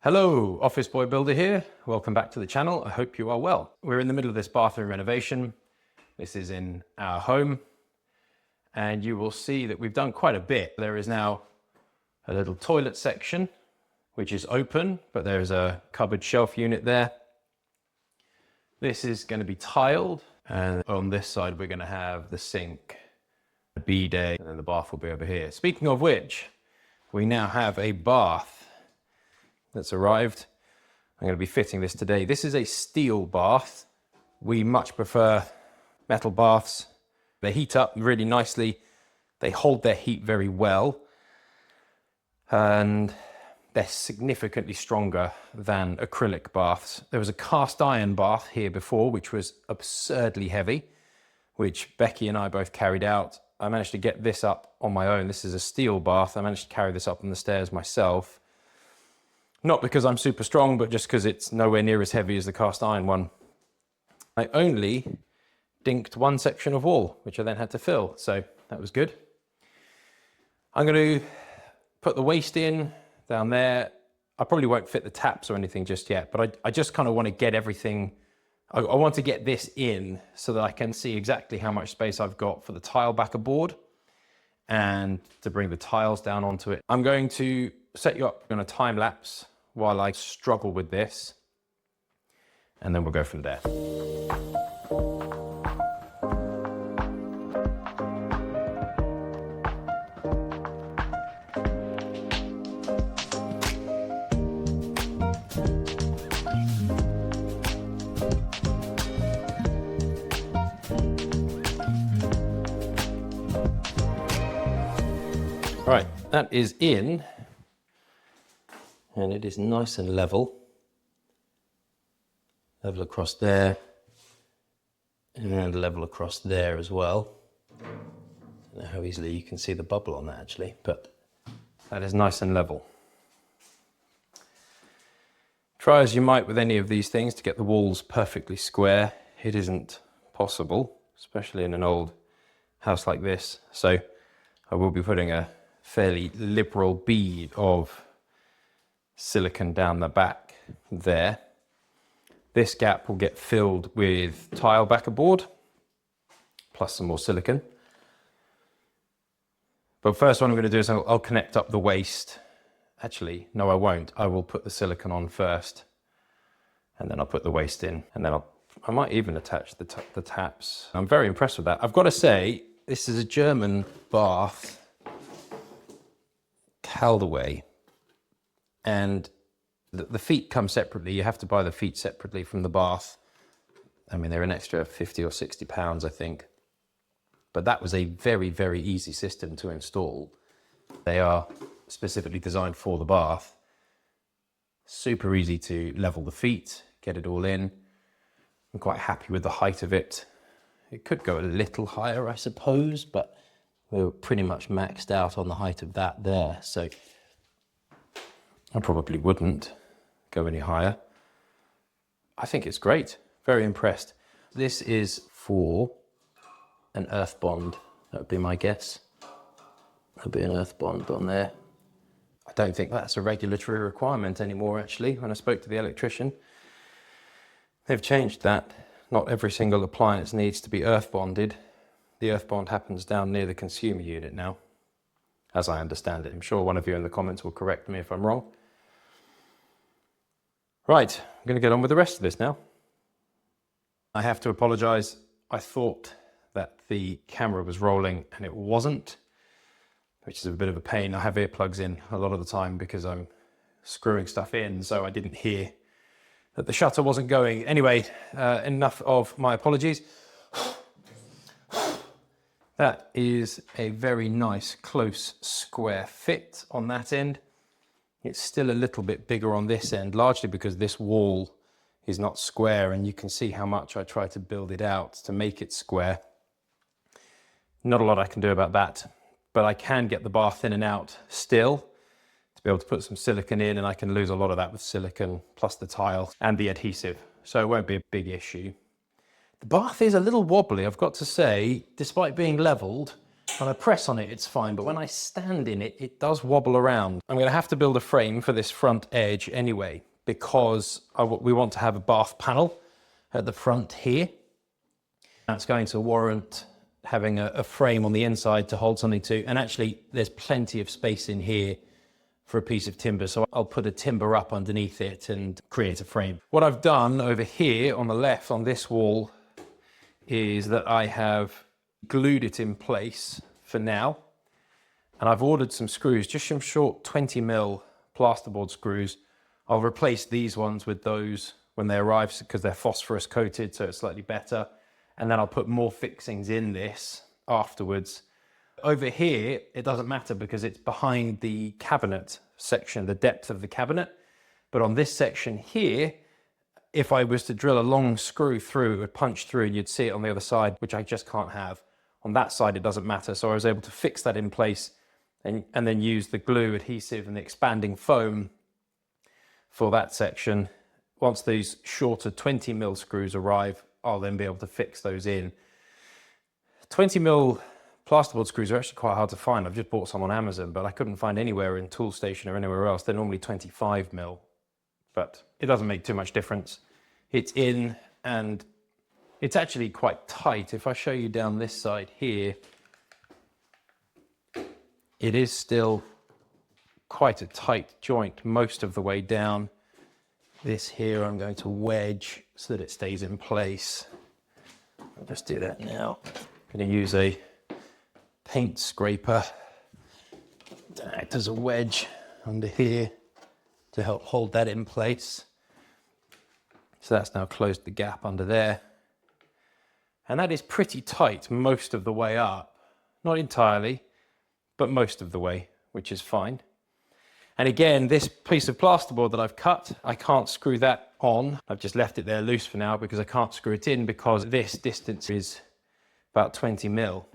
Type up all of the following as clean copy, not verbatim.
Hello, Office Boy Builder here. Welcome back to the channel. I hope you are well. We're in the middle of this bathroom renovation. This is in our home, and you will see that we've done quite a bit. There is now a little toilet section, which is open, but there's a cupboard shelf unit there. This is going to be tiled, and on this side we're going to have the sink, the bidet, and then the bath will be over here. Speaking of which, we now have a bath that's arrived. I'm going to be fitting this today. This is a steel bath. We much prefer metal baths. They heat up really nicely. They hold their heat very well. And they're significantly stronger than acrylic baths. There was a cast iron bath here before, which was absurdly heavy, which Becky and I both carried out. I managed to get this up on my own. This is a steel bath. I managed to carry this up on the stairs myself. Not because I'm super strong, but just because it's nowhere near as heavy as the cast iron one. I only dinked one section of wall, which I then had to fill, so that was good. I'm going to put the waste in down there. I probably won't fit the taps or anything just yet, but I just kind of want to get everything. I want to get this in so that I can see exactly how much space I've got for the tile backer board and to bring the tiles down onto it. I'm going to set you up on a time lapse while I struggle with this, and then we'll go from there. Right, that is in. And it is nice and level. Level across there. And level across there as well. I don't know how easily you can see the bubble on that actually, but that is nice and level. Try as you might with any of these things to get the walls perfectly square. It isn't possible, especially in an old house like this. So I will be putting a fairly liberal bead of silicone down the back there. This gap will get filled with tile backer board plus some more silicone. But first what I'm going to do is I'll connect up the waste. Actually, no, I won't. I will put the silicone on first, and then I'll put the waste in, and then I might even attach the taps. I'm very impressed with that. I've got to say, this is a German bath, Caldaway. And the feet come separately. You have to buy the feet separately from the bath. I mean, they're an extra 50 or 60 pounds, I think. But that was a very, very easy system to install. They are specifically designed for the bath. Super easy to level the feet, get it all in. I'm quite happy with the height of it. It could go a little higher, I suppose, but we're pretty much maxed out on the height of that there. So I probably wouldn't go any higher. I think it's great. Very impressed. This is for an earth bond. That would be my guess. There'll be an earth bond on there. I don't think that's a regulatory requirement anymore, actually. When I spoke to the electrician, they've changed that. Not every single appliance needs to be earth bonded. The earth bond happens down near the consumer unit now, as I understand it. I'm sure one of you in the comments will correct me if I'm wrong. Right, I'm going to get on with the rest of this now. I have to apologise. I thought that the camera was rolling and it wasn't, which is a bit of a pain. I have earplugs in a lot of the time because I'm screwing stuff in, so I didn't hear that the shutter wasn't going. Anyway, enough of my apologies. That is a very nice, close, square fit on that end. It's still a little bit bigger on this end, largely because this wall is not square, and you can see how much I try to build it out to make it square. Not a lot I can do about that, but I can get the bath in and out still to be able to put some silicone in, and I can lose a lot of that with silicone, plus the tile and the adhesive, so it won't be a big issue. The bath is a little wobbly, I've got to say. Despite being leveled, When I press on it, it's fine, but when I stand in it, it does wobble around. I'm gonna have to build a frame for this front edge anyway, because we want to have a bath panel at the front here. That's going to warrant having a frame on the inside to hold something to, and actually there's plenty of space in here for a piece of timber, so I'll put a timber up underneath it and create a frame. What I've done over here on the left on this wall is that I have glued it in place for now, and I've ordered some screws, just some short 20mm plasterboard screws. I'll replace these ones with those when they arrive because they're phosphorus coated, so it's slightly better, and then I'll put more fixings in this afterwards. Over here, it doesn't matter because it's behind the cabinet section, the depth of the cabinet. But on this section here, if I was to drill a long screw through, it would punch through and you'd see it on the other side, which I just can't have. On that side, it doesn't matter. So I was able to fix that in place and then use the glue adhesive and the expanding foam for that section. Once these shorter 20mm screws arrive, I'll then be able to fix those in. 20mm plasterboard screws are actually quite hard to find. I've just bought some on Amazon, but I couldn't find anywhere in Toolstation or anywhere else. They're normally 25mm, but it doesn't make too much difference. It's in, and it's actually quite tight. If I show you down this side here, it is still quite a tight joint most of the way down. This here I'm going to wedge so that it stays in place. I'll just do that now. I'm going to use a paint scraper to act as a wedge under here to help hold that in place. So that's now closed the gap under there. And that is pretty tight most of the way up. Not entirely, but most of the way, which is fine. And again, this piece of plasterboard that I've cut, I can't screw that on. I've just left it there loose for now because I can't screw it in because this distance is about 20mm.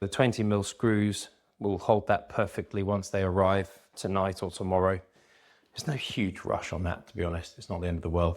The 20mm screws will hold that perfectly once they arrive tonight or tomorrow. There's no huge rush on that, to be honest. It's not the end of the world.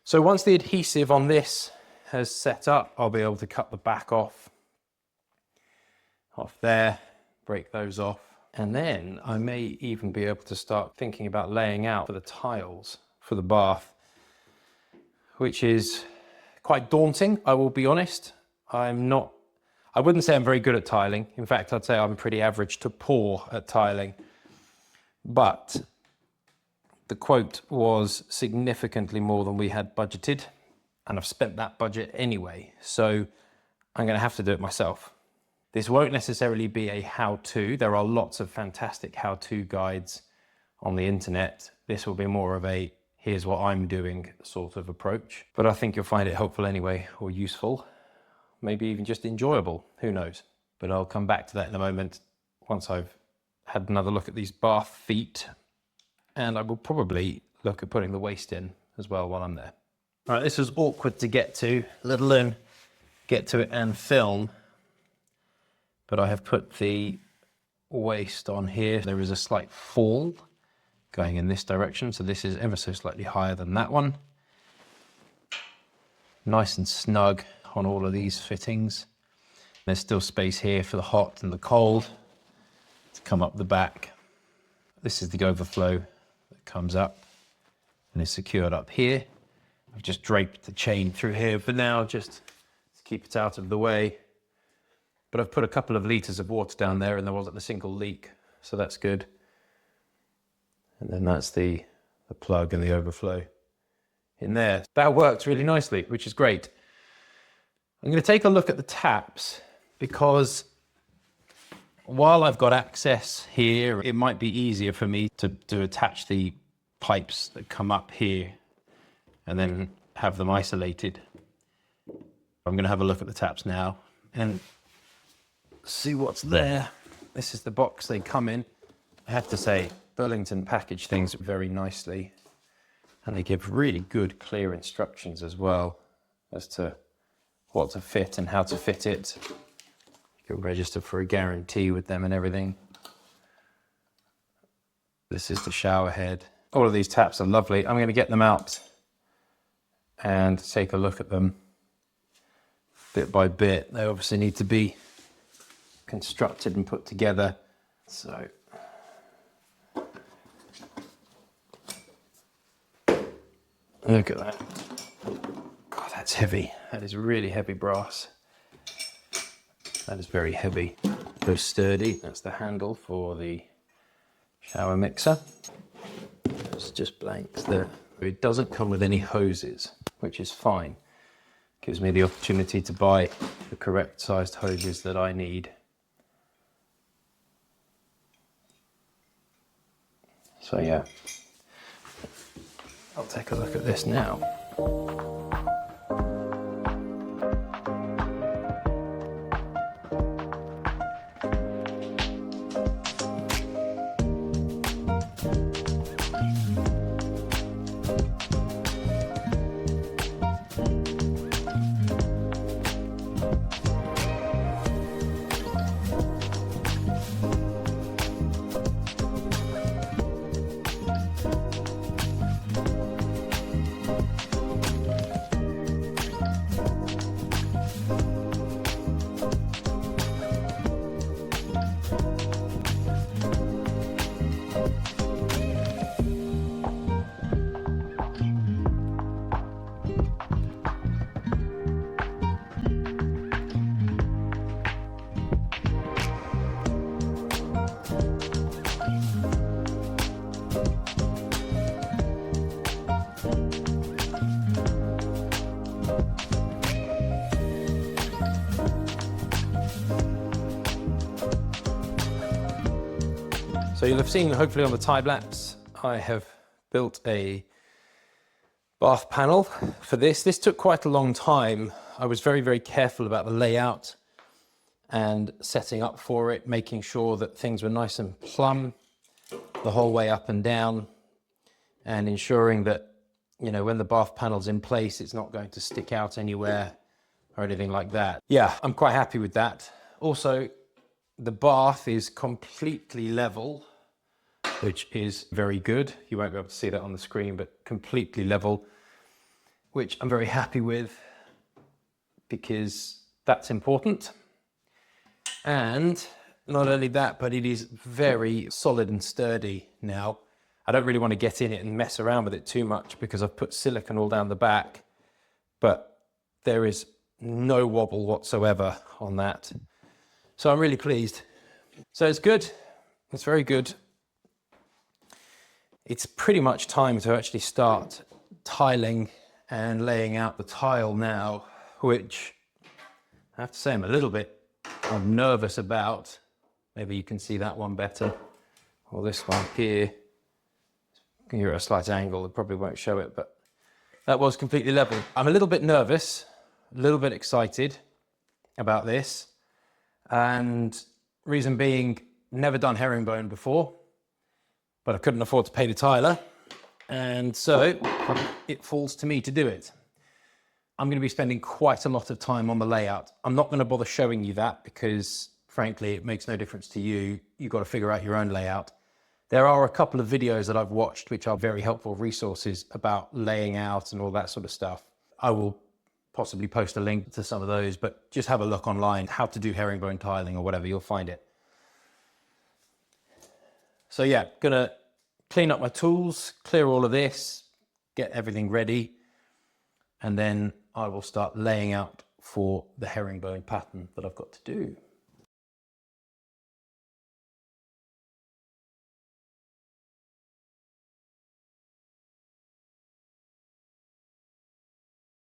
So once the adhesive on this has set up, I'll be able to cut the back off there, break those off. And then I may even be able to start thinking about laying out for the tiles for the bath, which is quite daunting, I will be honest. I wouldn't say I'm very good at tiling. In fact, I'd say I'm pretty average to poor at tiling. But the quote was significantly more than we had budgeted, and I've spent that budget anyway. So I'm going to have to do it myself. This won't necessarily be a how-to. There are lots of fantastic how-to guides on the internet. This will be more of a here's what I'm doing sort of approach. But I think you'll find it helpful anyway, or useful. Maybe even just enjoyable, who knows? But I'll come back to that in a moment once I've had another look at these bath feet. And I will probably look at putting the waste in as well while I'm there. All right, this was awkward to get to, let alone get to it and film. But I have put the waste on here. There is a slight fall going in this direction. So this is ever so slightly higher than that one. Nice and snug on all of these fittings. There's still space here for the hot and the cold to come up the back. This is the overflow that comes up and is secured up here. I've just draped the chain through here for now, just to keep it out of the way. But I've put a couple of litres of water down there and there wasn't a single leak, so that's good. And then that's the plug and the overflow in there. That works really nicely, which is great. I'm going to take a look at the taps because while I've got access here, it might be easier for me to attach the pipes that come up here and then have them isolated. I'm going to have a look at the taps now and see what's there. This is the box they come in. I have to say, Burlington package things very nicely, and they give really good, clear instructions as well as to what to fit and how to fit it. You can register for a guarantee with them and everything. This is the shower head. All of these taps are lovely. I'm going to get them out and take a look at them bit by bit. They obviously need to be constructed and put together. So look at that. God, that's heavy. That is really heavy brass. That is very heavy. So sturdy. That's the handle for the shower mixer. It's just blanks there. It doesn't come with any hoses, which is fine. Gives me the opportunity to buy the correct sized hoses that I need. So yeah, I'll take a look at this now. So you'll have seen, hopefully on the time lapse, I have built a bath panel for this. This took quite a long time. I was very, very careful about the layout and setting up for it, making sure that things were nice and plumb the whole way up and down, and ensuring that, you know, when the bath panel's in place, it's not going to stick out anywhere or anything like that. Yeah, I'm quite happy with that. Also, the bath is completely level, which is very good. You won't be able to see that on the screen, but completely level, which I'm very happy with because that's important. And not only that, but it is very solid and sturdy now. I don't really want to get in it and mess around with it too much because I've put silicone all down the back, but there is no wobble whatsoever on that. So I'm really pleased. So it's good. It's very good. It's pretty much time to actually start tiling and laying out the tile now, which I have to say I'm a little bit nervous about. Maybe you can see that one better, or this one here. You're at a slight angle, it probably won't show it, but that was completely level. I'm a little bit nervous, a little bit excited about this, and reason being, never done herringbone before, but I couldn't afford to pay the tiler, and so it falls to me to do it. I'm going to be spending quite a lot of time on the layout. I'm not going to bother showing you that because, frankly, it makes no difference to you. You've got to figure out your own layout. There are a couple of videos that I've watched which are very helpful resources about laying out and all that sort of stuff. I will possibly post a link to some of those, but just have a look online, how to do herringbone tiling or whatever, you'll find it. So yeah, gonna clean up my tools, clear all of this, get everything ready, and then I will start laying out for the herringbone pattern that I've got to do.